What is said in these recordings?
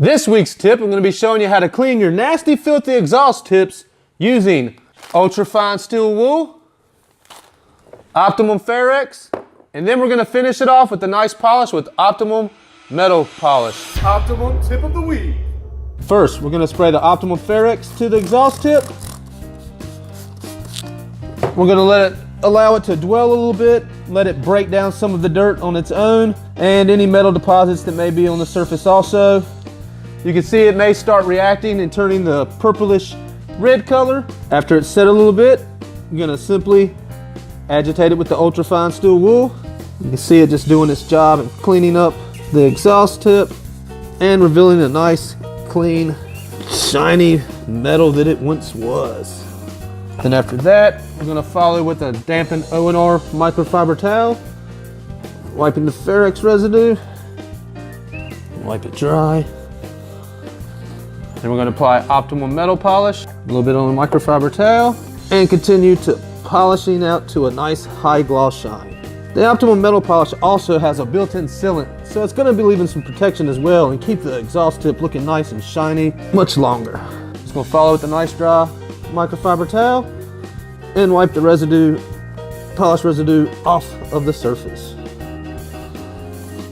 This week's tip, I'm going to be showing you how to clean your nasty, filthy exhaust tips using ultra-fine steel wool, Optimum Ferrex, and then we're going to finish it off with a nice polish with Optimum metal polish. Optimum tip of the week. First, we're going to spray the Optimum Ferrex to the exhaust tip. We're going to allow it to dwell a little bit, let it break down some of the dirt on its own and any metal deposits that may be on the surface also. You can see it may start reacting and turning the purplish red color. After it's set a little bit, I'm going to simply agitate it with the ultra-fine steel wool. You can see it just doing its job and cleaning up the exhaust tip and revealing a nice, clean, shiny metal that it once was. Then after that, we're going to follow with a dampened O&R microfiber towel, wiping the Ferrex residue, wipe it dry. Then we're going to apply Optimum metal polish, a little bit on the microfiber towel, and continue to polishing out to a nice high gloss shine. The Optimum metal polish also has a built-in sealant, so it's going to be leaving some protection as well and keep the exhaust tip looking nice and shiny much longer. Just going to follow with a nice dry microfiber towel and wipe the polish residue off of the surface.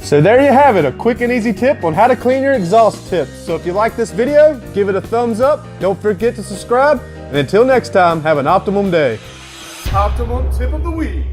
So there you have it, a quick and easy tip on how to clean your exhaust tips. So if you like this video, give it a thumbs up. Don't forget to subscribe. And until next time, have an optimum day. Optimum tip of the week.